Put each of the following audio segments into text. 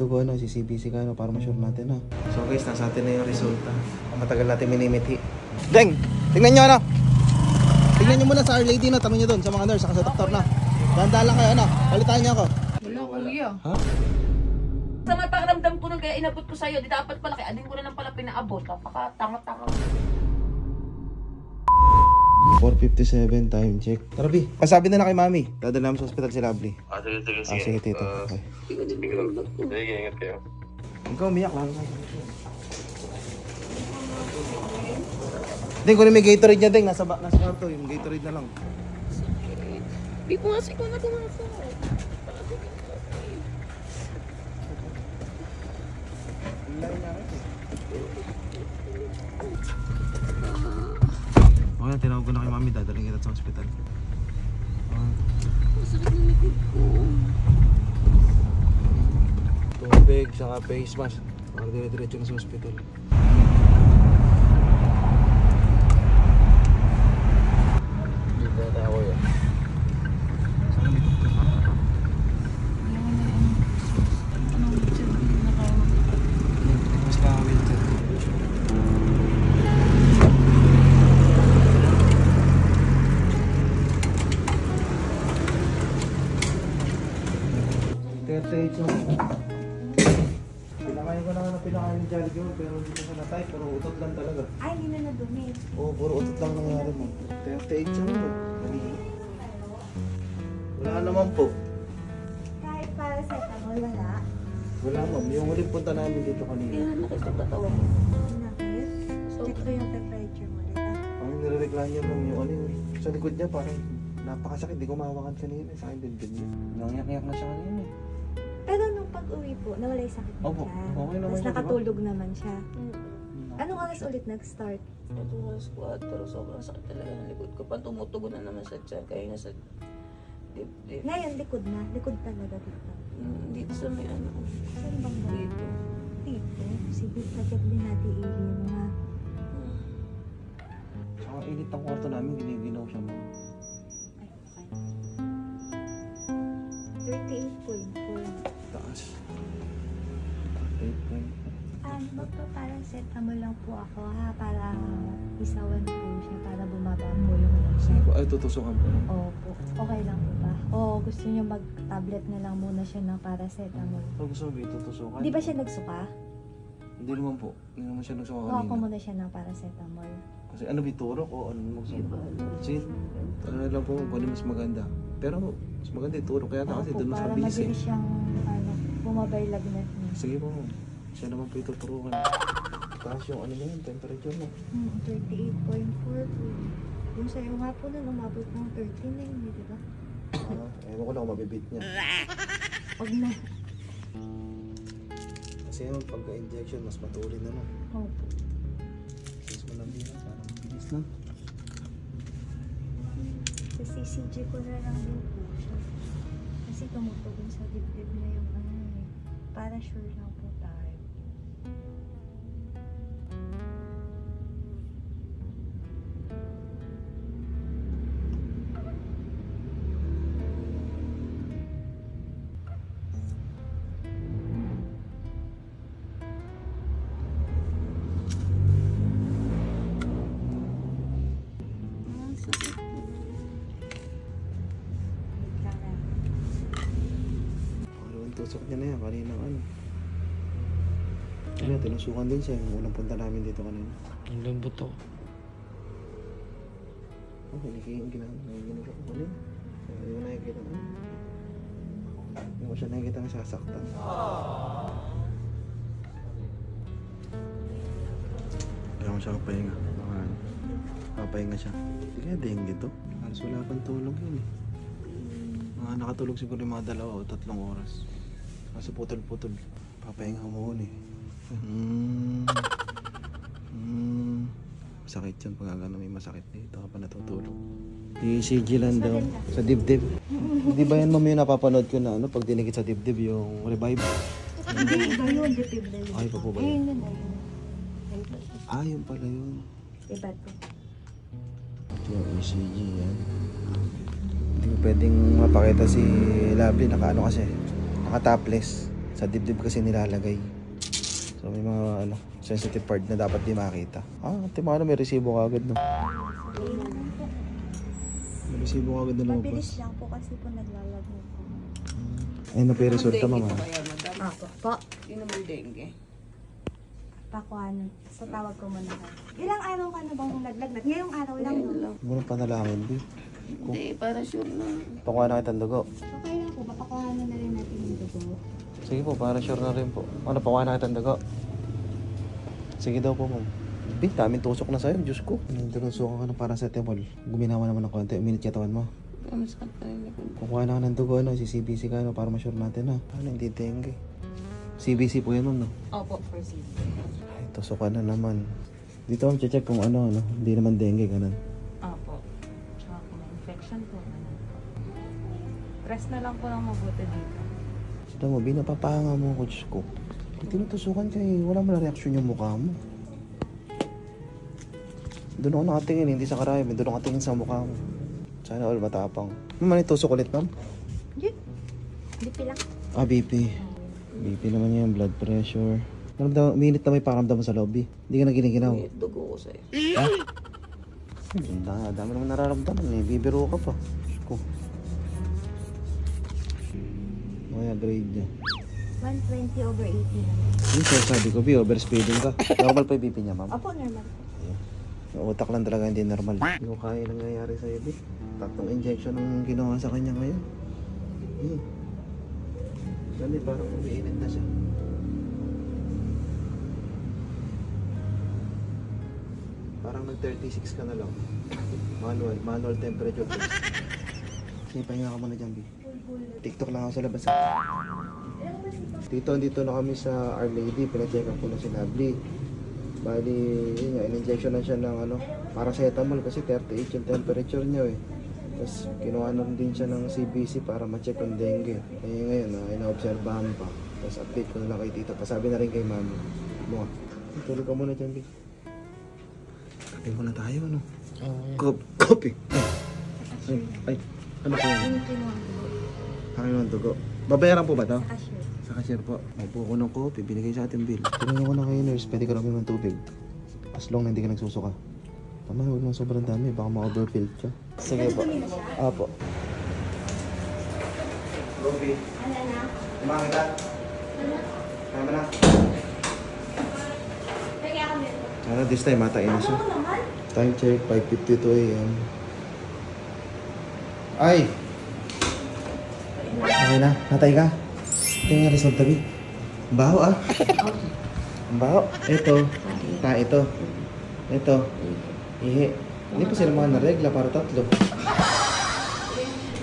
bago ano, CCBC ka ano, para ma-sure natin ha. So guys, nasa atin na yung resulta. Matagal natin minimithi. Deng! Tingnan nyo ano! Tingnan nyo muna sa Our Lady na, tama nyo doon sa mga nurse, saka sa doktor na. Dahan-dahan lang kayo ano, palitan nyo ako. Wala, kuya. Ha? Sa may pakiramdam ko nun, kaya inabot ko sa'yo, di dapat pala, kaya din ko na lang pala pinaabot. Napaka-tanga-tanga. 4:57 time check. Tara B, pasabi na kay mami. Dadala namin sa hospital si Lovely. Sige. Sige tito. Okay. Sige, ingat kayo. Ikaw umiyak lang. Ding, kunin may Gatorade niya, Ding. Nasa kwarto, yung Gatorade na lang. Di ko nga ko na kumasa. Okay, tinawag ko na kay mami, dadaling kita sa hospital. Masakit na likod ko. Tubig, saka face mask. Para dire-diretso na sa hospital. Dito na tayo yan. Sana may doktor ka? Mas nakawin ka. Pinakain ko na nga ng pinakain ng Jollibee pero hindi ko siya na-type, puro utot lang talaga. Ay, hindi na nadumi. Oo, puro utot lang nangyari mo. 38 siya mo. Wala naman po. Kahit para sa tamo, wala. Wala ma'am, yung huling punta namin dito kanina. Kaya nakikipatawa ko. Nakit. Check ko yung temperature mo dito. Ang nirereklamo niya ma'am, yung ano yung sa likod niya parang napakasakit, di ko mahawakan kanina. Sa akin din niya. Nangiyak-iyak na siya kanina. Pero nung pag-uwi po, nawala yung sakit mo Opo, siya. okay naman Tapos siya, nakatulog naman siya. Hmm. Anong oras ulit nag-start? Ito oras 4, sobrang sakit talaga ng likod ko. Pan tumutugon na naman sa tiyan, kaya nasa dip. Ngayon, likod na. Likod talaga dito. Dito sa may ano. Saan bang ba? Dito. Dito. Sige, pagkat din natin ihin ha. Saka init ang kwarto namin, giniginaw siya ma'am. Ay, fine. 38.4. Taas. 8 point. Magpa-paracetamol lang po ako ha, para isawan po siya, para bumaba po yung siya. Ay, tutusukan po. Opo. Okay lang po ba? O gusto niyo mag-tablet na lang muna siya ng paracetamol? Pag gusto mo tutusukan. Di ba siya nagsuka? Hindi naman po. Hindi naman siya nagsuka Kuha ko kanina. muna siya ng paracetamol. Kasi ano, biturok o ano magsuka? Sige, ano lang po, kung ano mas maganda. Pero mas maganda iturok kaya kasi doon mas para mabilis eh. mabilis siyang bumabay lagnat niya. Sige po, siya naman po ituturukan. Taas yung ano niya, temperature mo. 38.4 po. Yung sa'yo nga po nun, umabot ng 39, di ba? Ewan ko lang kung mabibit niya. Huwag na. Kasi yung pagka-injection, mas matulin naman. Opo. Mas malambing na, parang bilis na. Sa CCG ko na lang din po siya. Kasi tumutugon sa dibdib na yung ano eh. Para sure lang po tayo. Tusok niya na yan, kanina ano. Ano, tinusukan din siya yung unang punta namin dito kanina. Ang lambot ako. Oh, hindi ginagawa ko kanina. Hindi ko nakikita na. Hindi ko siya nakikita na sasaktan. Kaya ko siya kapahinga. Baka kapahinga siya. Hindi kaya dengue to. Halos wala pang tulog yun eh. Nakatulog siguro yung mga 2 o 3 oras. Kasi putol-putol. Papahinga mo eh. Masakit yan pag may masakit dito ka pa natutulog. ECG lang daw. Sa dibdib. Di ba yan ma'am yung napapanood ko na ano pag dinikit sa dibdib yung revive? Hindi, iba yun. Dibdib na yun. Ay, pa po ba Ayun yun? na yun. Ah, yun pala yun. Iba to. Yung ECG yan. Hindi pwedeng mapakita si Lovely. Naka-ano kasi. Naka-topless. Sa dibdib kasi nilalagay. So may mga ano, sensitive part na dapat di makita. Timano may resibo ka agad no? May resibo ka agad na lumabas. Mabilis lang po kasi po naglalagay po. Ayun na po yung resulta Dengue mama. po kaya, madam? Ako po. Yun naman dengue. Pakuanan. So tawag ko muna ka. Ilang araw ka na bang naglagnat? Ngayong araw lang Ngayon no? lang. Huwag mo nang panalangin, B. Hindi, para sure na. Pakuha na kitang dugo. Okay lang po. Papakuanan na rin natin yung dugo. Sige po, para sure na rin po. Ano, pakuha na kitang dugo. Sige daw po, ma'am. B, daming tusok na sa'yo. Diyos ko. Tinusukan ka ng paracetamol. Guminawa naman ng konti. Uminit katawan mo. Masakit pa rin likod. Kukuha na ka ng dugo, ano, si CBC ka, ano, para ma-sure natin, ha. Ano, hindi dengue. CBC po yan, ma'am, no? Opo, for safety. Ay, tusukan na naman. Dito, ma'am, check kung ano, hindi naman dengue, ganun. Opo. Tsaka kung may infection po, ganun po. Press na lang po ng mabuti dito. Sida mo, binapapahanga mo ako, Diyos ko. Tinutusukan ka eh, wala mo na reaksyon yung mukha mo. Doon ako nakatingin, hindi sa karayom, doon ako nakatingin sa mukha mo. Sana all matapang. Ma'am, tusok ulit, ma'am? Yun. BP lang. BP. BP naman yan, blood pressure. Minute na may pakiramdam mo sa lobby. Hindi ka na giniginaw. May dugo ko sa'yo. Dami naman nararamdaman eh. Bibiro ka pa. Diyos ko. Kaya grade niya. 120/80 lang. Yung sabi ko, overspeeding ka. Normal pa yung BP niya, ma'am. Opo, normal po. Yung utak lang talaga hindi normal. Hindi ko kaya nangyayari sa'yo, B. 3 injection ang ginawa sa kanya ngayon. Dali, parang umiinit na siya. Parang nag-36 ka na lang. Manual temperature test. Sige, pahinga ka muna dyan, B. TikTok lang ako sa labas. Dito na kami sa Our Lady. Pina-check up ko na si Lovely. Bali, yun nga, in-injection na siya ng paracetamol kasi 38 yung temperature niya eh. Tapos kinuha na din siya ng CBC para ma-check yung dengue. Eh ngayon, ina-obserbahan pa. Tapos update ko na lang kay tita. Pasabi na rin kay mami. Mo, tulog ka muna dyan, B. Kape muna tayo, ano? Kopi. Ay, ano po yun? Akin ng dugo. Babayaran po ba to? Cashier. Sa cashier po. May buko ng kopi, binigay sa ating bill. Tinanong ko na kayo nurse, pwede ka namin ng tubig. As long na hindi ka nagsusuka. Tama, huwag nang sobrang dami, baka ma-overfill siya. Sige po. Apo. Kopi. Kumain ka? Kaya mo na? Sana this time matain na siya. Time check, 5:52 AM. Ay! Okay na, natay ka? Ito yung result tabi. Ang baho ah. Ang baho. Ito. Ito. Ito. Ihi. Hindi pa sila mga naregla para 3.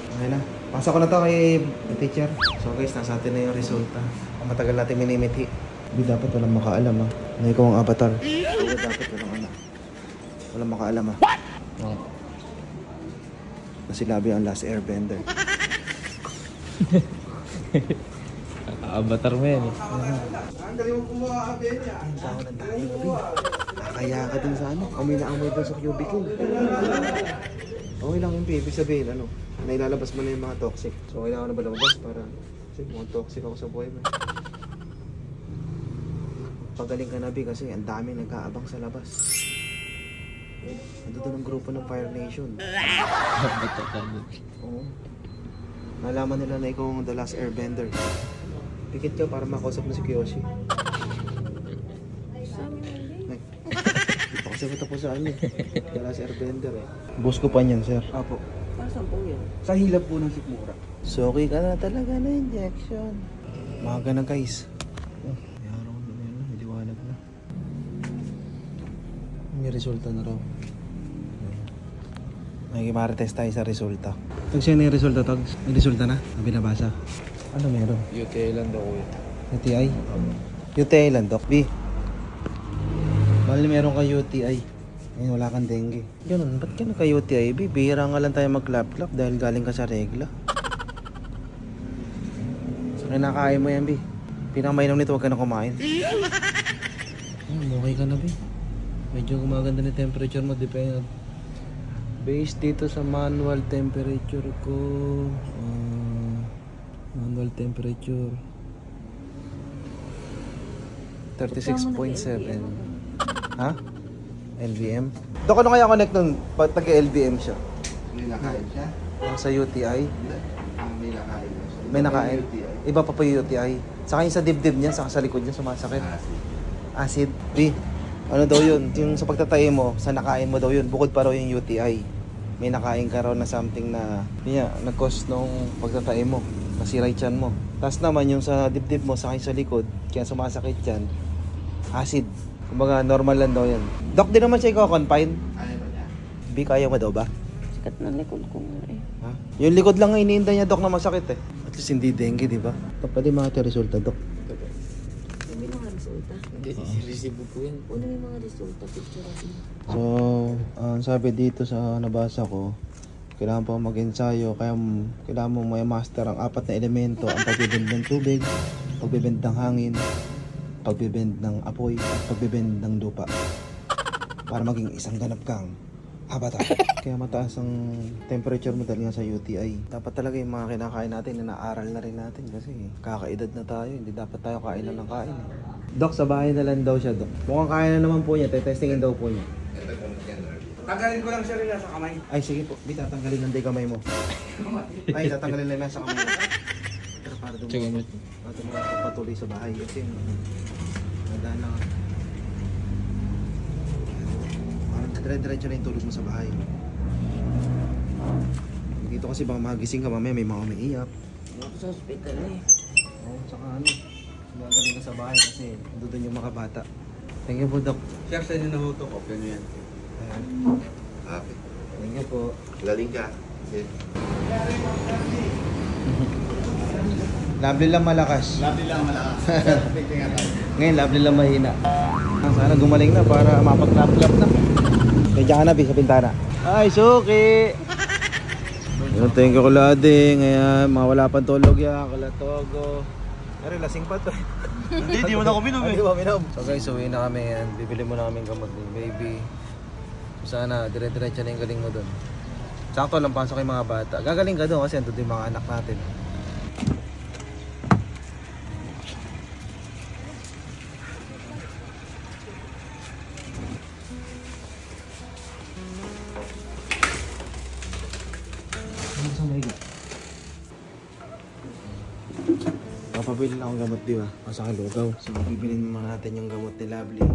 Okay na. Pasa ko na to kay teacher. So guys, nasa atin na yung resulta. Ang matagal natin minimiti. Hindi dapat walang makaalam ah. Na ikaw ang avatar. Hindi dapat walang makaalam ah. What? Na si Labi ang last airbender. Avatar mo yan eh. Ang galing mo kumuha ka niya. Ang tao ng tayo gabi. Nakakaya ka din sa ano. Amoy na amoy doon sa cubicle. Okay lang yung ibig sabihin ano. Nailalabas mo na yung mga toxic. So kailangan na ba lumabas para kasi mukhang toxic ako sa buhay mo. Pagaling ka na B kasi ang daming nag-aabang sa labas. Ando doon ang grupo ng Fire Nation. Oo. Nalaman nila na ikaw ang the last airbender. Pikit ka para makausap mo si Kiyoshi. Ay, di pa kasi matapos sa ano eh. The last airbender eh. Boss ko pa niyan, sir. Apo. Saan po yun? Sa hilap po ng sikmura. So okay ka na talaga na injection. Maga na guys. Oh, may araw na yun. May liwanag na. May resulta na raw. Nakikimarites tayo sa resulta. Tags yan yung resulta, Tags. May resulta na? Ang binabasa. Ano meron? UTI lang daw kuya. UTI? UTI lang, Doc. B. Bali meron ka UTI. Ayun, wala kang dengue. Ganun, ba't ka naka-UTI, B? Bihira nga lang tayo mag-clap-clap dahil galing ka sa regla. So, kinakain mo yan, B. Pinakamainaw nito, huwag ka na kumain. Okay ka na, B. Medyo gumaganda na temperature mo, depende. Based dito sa manual temperature ko. Manual temperature. 36.7. Ha? LVM? Dok, ano kaya connect nun pag taga-LVM siya? May nakain siya? Sa UTI? May nakain siya. May nakain? Iba pa yung UTI. Saka yung sa dibdib niya, saka sa likod niya sumasakit. Acid. B, ano daw yun? Yung sa pagtatae mo, sa nakain mo daw yun, bukod pa raw yung UTI. May nakain ka raw na something na, yun nag-cause nung pagtatae mo, nasira yung tiyan mo. Tapos naman yung sa dibdib mo, saka yung sa likod, kaya sumasakit yan, acid. Kumbaga, normal lang daw yan. Doc, di naman siya ikaw-confine? Ano ba niya? B, kaya mo daw ba? Sikat na likod ko nga eh. Ha? Yung likod lang ang iniinda niya, Doc, na masakit eh. At least hindi dengue, di ba? Pwede mga resulta, Doc. May mga resulta. Hindi, resibo po yan. Una may mga resulta, picture natin. So, sabi dito sa nabasa ko, kailangan pa mag-ensayo, kaya kailangan mo may master ang 4 na elemento, ang pagbibend ng tubig, pagbibend ng hangin, pagbibend ng apoy, at pagbibend ng lupa. Para maging isang ganap kang habata. Kaya mataas ang temperature mo dahil nga sa UTI. Dapat talaga yung mga kinakain natin, inaaral na rin natin kasi kakaedad na tayo, hindi dapat tayo kain lang ng kain. Dok, sa bahay na lang daw siya, Dok. Mukhang kaya na naman po niya, testingin daw po niya. Tanggalin ko lang siya rin sa kamay. Ay, sige po. Di, tatanggalin ng kamay mo. Ay, tatanggalin lang sa kamay mo. Pero para patuloy sa bahay. Kasi, nadaan lang. Parang dire-diretso na yung tulog mo sa bahay. Dito kasi baka magising ka mamaya, may mga umiiyak. Ako sa hospital eh. Oo, tsaka ano. Magaling ka sa bahay kasi doon yung mga bata. Thank you po, Doc. Siya sa inyo na hutok. Okay nyo yan. Ayan. Okay. Thank you po. Galing ka. Okay. Lovely lang malakas. Lovely lang malakas. Ngayon, lovely lang mahina. Sana gumaling na para mapag-lap-lap na. Medya ka na, sa pintana. Ay, suki! Thank you, Kulading. Ayan, mga wala pang tulog yan. Kalatogo. Pero lasing pa to. Hindi mo na ako minom Hindi ba minom? So guys, uwi na kami yan. Bibili mo na kami gamot ni baby. Sana, dire-diretso na yung galing mo dun. Sakto lang pasok yung mga bata. Gagaling ka doon kasi andun yung mga anak natin. Papabili lang akong gamot, di ba? Masakang lugaw. So, bibilin mo natin yung gamot ni Lovely.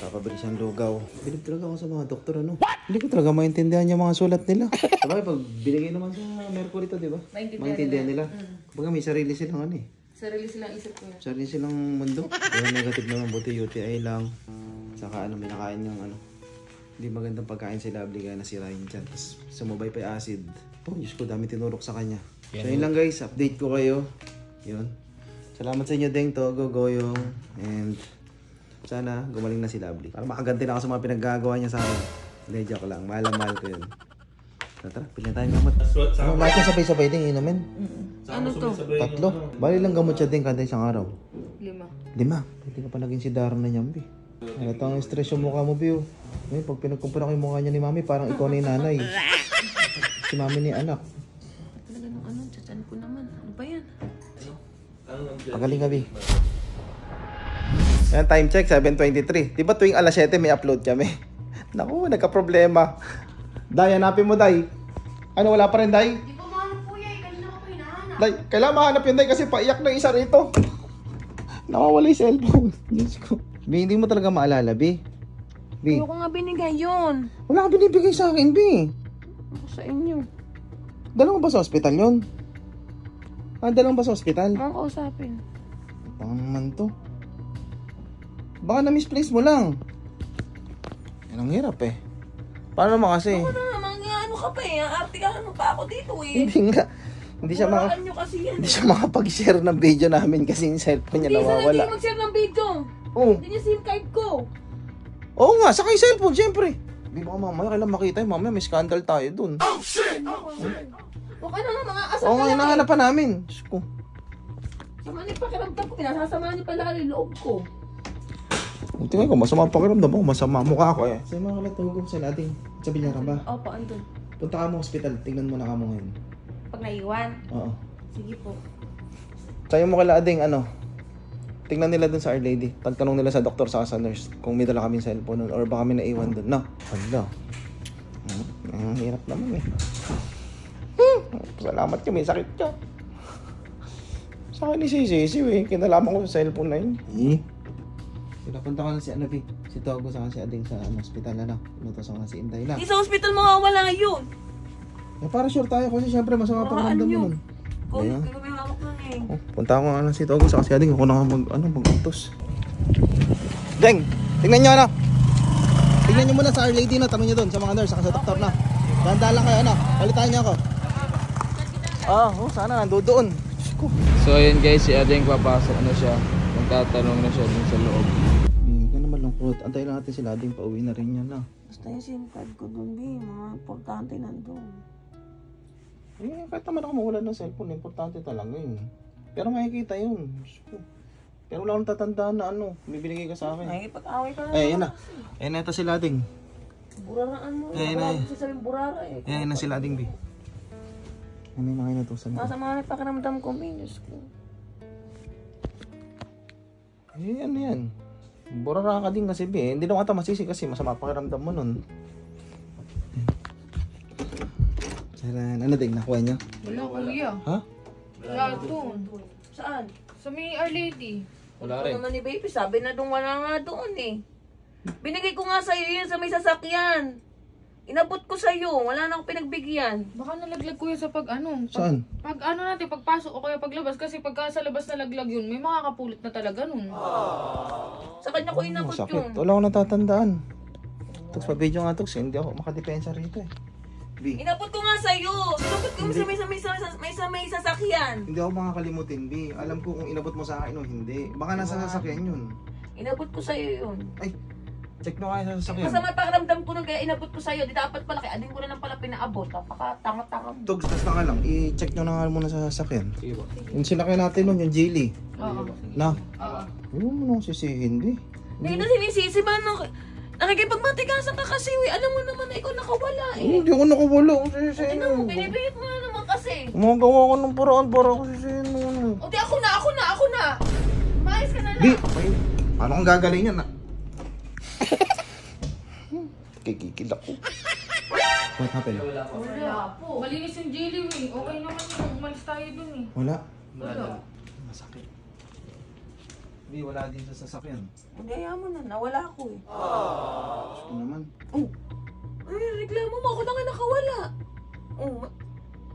Papabili siyang lugaw. Bilib talaga ako sa mga doktor, ano? Hindi ko talaga maintindihan yung mga sulat nila. Sabagay, pag binigay naman sa Mercury to, di ba? Maintindihan nila. Kumbaga, may sarili silang ano eh. Sarili silang isip ko yan. Sarili silang mundo. Pero negative naman, buti UTI lang. Saka ano, may nakain yung ano. Hindi magandang pagkain si Lovely kaya nasira yun dyan. Tapos sumubay pa yung acid. Oh, Diyos ko, dami tinurok sa kanya. So yun lang guys, update ko kayo. Yun. Salamat sa inyo, Deng, Togo, Goyong. And sana gumaling na si Lovely. Para makaganti na ako sa mga pinaggagawa niya sa akin. Hindi, joke lang. Mahal na mahal ko yun. Tara, pilih tayong gamot. Ano, lahat yung sabay-sabay din, inumin? Ano to? 3. Bali lang gamot siya din kada isang araw. 5. 5. Pwede ka pa naging si Darren na niyan, Bi. Ito ang stress yung mukha mo, Bi. Ngayon, pag pinagkumpara ko yung mukha niya ni Mami, parang ikaw na yung nanay. Si Mami ni anak. Talaga nung ano, tsatsan ko naman. Ano ba yan? Pagaling ka, Bi. Yan, time check, 7:23. Di ba tuwing alas 7 may upload kami? Naku, nagka-problema. Day, hanapin mo, Day. Ano, wala pa rin, Day? Di ko mahanap po yan. Kanina ko po hinahanap. Day, kailangan mahanap yun, Day, kasi paiyak na isa rito. Nawawala yung cellphone. Diyos ko. Bi, hindi mo talaga maalala, Bi. Bi, Ayoko nga binigay yun. wala ka binibigay sa akin, Bi. Ako sa inyo. Dala mo ba sa ospital yun? Dala mo ba sa ospital? Mga kausapin. Baka naman to. Baka na-misplace mo lang. Yan ang hirap eh. Paano naman kasi? Ano naman nga, ano ka pa eh. Artikahan mo pa ako dito eh. Hindi nga. Hindi siya Walaan nyo kasi yan. Hindi siya makapag-share ng video namin kasi yung cellphone niya Hindi nawawala. hindi mag-share ng video. Oo. Hindi niya SIM card ko. Oo nga, saka yung cellphone, syempre. Hindi baka mamaya kailan makita yun. Mamaya may scandal tayo dun. Huwag ka na mga asal Oo ka nga, lang hinahanap pa namin. Diyos ko. Sama niya pakiramdam ko. Pinasasama niya pala yung loob ko. Tingnan ko, masama ang pakiramdam mo. Masama ang mukha ko eh. Sa mga kalatugo sa nating sabi niya ka ba? Opo, andun. Punta ka mo hospital, tingnan mo na ka mo ngayon. Pag naiwan. Oo. Sige po. Sa'yo mo kala ading ano? tingnan nila dun sa Our Lady. Tanong nila sa doktor sa nurse kung may dala kaming cellphone nun or baka kami naiwan dun. No? Hala. Ang hirap naman eh. Salamat ka, may sakit ka. Sa akin ni Sisi eh. Kinalaman ko sa cellphone na yun. Pinapunta ko na si Anabi. Si Togo sa si Ading sa hospital na. Inutos ako na si Inday na. Di sa hospital mawawala yun. Para sure tayo kasi syempre masama pakiramdam mo nun. Kung Ayan. may hawak nun eh. Punta ako nga si Togo sa si Ading. Ako na nga mag-utos. Deng! Tingnan nyo Tingnan nyo muna sa Our Lady na. Tanong nyo doon sa mga nurse, saka sa doktor na. Ganda lang kayo Palitan nyo ako. Sana nandoon. So ayun guys, si Adeng papasok na siya. Magtatanong na siya dun sa loob. Hindi ka naman lungkot. Antay lang natin sila Ading. Pauwi na rin yan Basta yung SIM card ko dun, B. Mga importante nandun. Kahit naman ako mawala ng cellphone. Importante talaga yun. Pero makikita yun. Pero wala akong tatandaan na bibinigay ka sa akin. Ay, pag-away ka na. Yan na. Ayan na ito sila Ading. Buraraan mo. Ayan na. Wala ko sasabing burara eh. Ayan na sila Ading B. Ano yung mga inutusan ko? Masama na pakiramdam ko, minus ko. Ano yan? Burara ka din kasi B. Hindi naman ata masisi kasi masama pakiramdam mo nun. Saran, ano din nakuha niya? Wala, kuya. Ha? Wala doon. Saan? Sa may Our Lady. Wala Ito rin. naman ni baby, sabi na doon wala nga doon eh. Binigay ko nga sa'yo yun sa may sasakyan. Inabot ko sa'yo, wala na akong pinagbigyan. Baka nalaglag kuya sa Saan? Pag natin, pagpasok o kaya paglabas. Kasi pagka sa labas nalaglag yun, may makakapulot na talaga nun. Sa kanya ko inabot yun. Sakit. Wala akong natatandaan. Toks, pa-video nga Toks. Hindi ako makadepensa rito eh. B. Inabot ko nga sa'yo. Sinabot ko sa may sasakyan. Hindi ako makakalimutin, B. Alam ko kung inabot mo sa akin o hindi. Baka nasa sasakyan yun. Inabot ko sa'yo yun. Ay, check mo kaya sa sasakyan. Masama pakiramdam ko nun kaya inabot ko sa'yo. Di dapat pala kay ading ko na lang pala pinaabot. Napaka-tanga-tanga mo. Togs, basta nga lang. I-check nyo na nga muna sa sasakyan. Sige ba? Yung sinakyan natin nun, yung Geely. Oo. Na? Oo. Huwag mo nang sisihin, B. Hindi na sinisisi ba nakikipagmatigasan ka kasi. Alam mo naman na ikaw nakawala eh. Hindi ako nakawala kung sisihin Ano mo, mo. binibigit mo na naman kasi. Gumagawa ko ng paraan para ako sisihin mo. O di ako na. Maayos ka na lang. Di, paano kang gagaling yan? Kikikil ako. What happened? Wala po. Malinis yung jelly wing. Okay naman yung umalis tayo dun eh. Wala. Wala. Masakit. Di, wala din sa sasakyan. Hindi, ayaw mo na. Nawala ako eh. Gusto naman. Ay, reklamo mo. Ako na nga nakawala.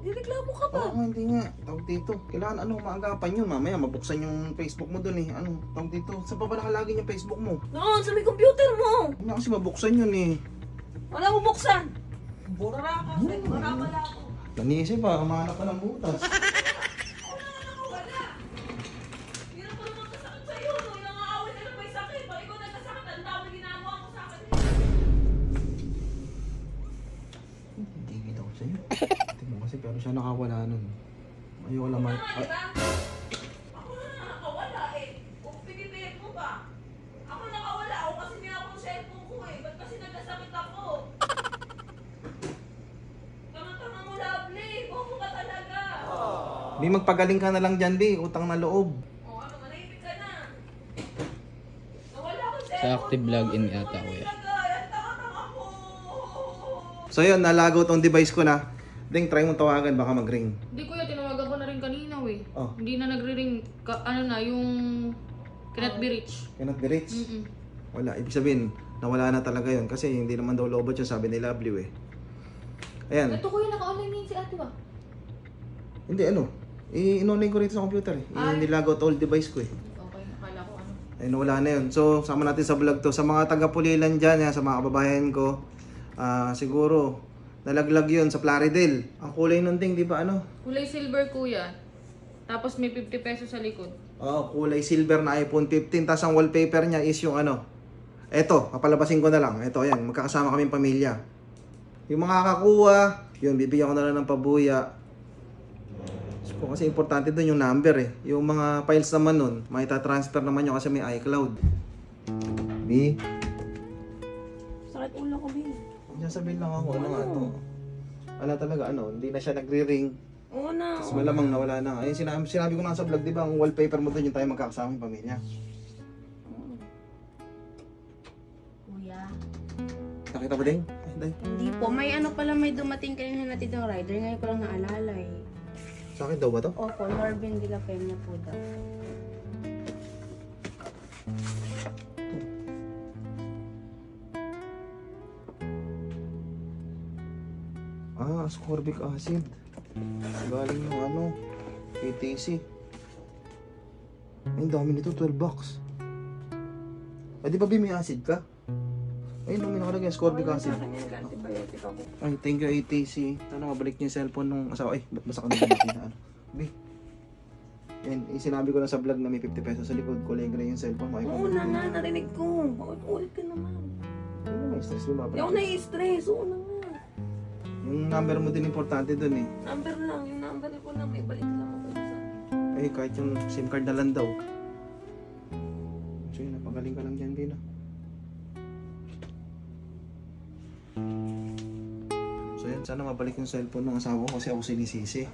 Reklamo ka pa. Oo, hindi nga. Tawag dito. Kailangan maagapan yun. Mamaya mabuksan yung Facebook mo dun eh. Tawag dito. Saan pa ba nakalagin yung Facebook mo? Noon, sa may computer mo. Hindi kasi mabuksan yun eh. Wala mo buksan. Burara ka. Burara pala ako. Nanisip pa, kumahanap ka ng butas. Wala. Hindi na pa naman kasakit sa'yo. No? Ilang aaway na lang may sakit. Pag ikaw nagkasakit, ang dami ginagawa ko sa akin. Hindi kita ko sa'yo. Tingnan kasi pero siya nakawala nun. Ayoko lang Diba? Ako na nakawala eh. Kung pinipihit mo pa. Ako nakawala. Ako kasi niya akong cellphone ko eh. Ba't kasi nagkasakit ako? Tama-tama mo, lovely. Bobo ka talaga. Di magpagaling ka na lang dyan, Di. Utang na loob. O ano, manahimik ka na. Nawala akong Sa cellphone active ko. login Ano yata ko kuya. nilagay? Ang tanga-tanga ko. So yun, nalago tong device ko na. Ding, try mong tawagan, baka mag-ring. Hindi kuya, tinawagan ko na rin kanina eh. Oh. Hindi na nagre-ring. Yung cannot be reached. Cannot be reached. Mm-mm. Wala, ibig sabihin, nawala na talaga yun. Kasi hindi naman daw lobot yung sabi ni Lovely eh. Ayan. Ito kuya, naka-online na yun si ate ba? Hindi, in-online ko rito sa computer eh. Nilagot all device ko eh. Okay, akala ko ano. Ay, nawala na yun. So, sama natin sa vlog to. Sa mga taga-Pulilan dyan, sa mga kababayan ko, siguro, nalaglag yun sa Plaridel. Ang kulay nun ding, di ba Kulay silver kuya. Tapos may 50 pesos sa likod. kulay silver na iPhone 15. Tapos ang wallpaper niya is yung eto, papalabasin ko na lang. Eto, ayan, magkakasama kaming pamilya. Yung mga kakuha, yun, bibigyan ko na lang ng pabuya. So, kasi importante dun yung number eh. Yung mga files naman nun, maita-transfer naman yun kasi may iCloud. B? Sakit ulo ko, babe. Sabihin lang ako, ano nga to? Talaga, hindi na siya nagre-ring. Oo na. Mas malamang nawala na. Ayun, sinabi ko na sa vlog, di ba, ang wallpaper mo doon yung tayo magkakasama yung pamilya. Kuya. Nakita mo din? Ay, day. Hindi po. May ano pala, may dumating kanina natin ng rider. Ngayon ko lang naalala eh. Sa akin daw ba to? Opo, Norvin de la Peña po daw. Ascorbic acid. Galing ng ano, ATC. Ay, ang dami nito, 12 bucks. Ay, di ba may acid ka? Ayun, may nakalagay, ascorbic acid. Ay, thank you ATC. Sana mabalik niyo yung cellphone nung asawa. Ay, ba't basa ka na natin na ano? Bi. Yan, sinabi ko lang sa vlog na may 50 pesos sa likod. Kulay gray yung cellphone. Oo na nga, narinig ko. Ulit ka naman. Ano may stress mo ba? Hindi ako nai-stress. Oo na nga. Yung number mo din importante dun eh. Number lang. Yung number ko lang. May balik lang ako sa akin. Ay, kahit yung SIM card na lang daw. So yun, napagaling ka lang dyan, Bina. So yan, sana mabalik yung cellphone ng asawa ko kasi ako sinisisi.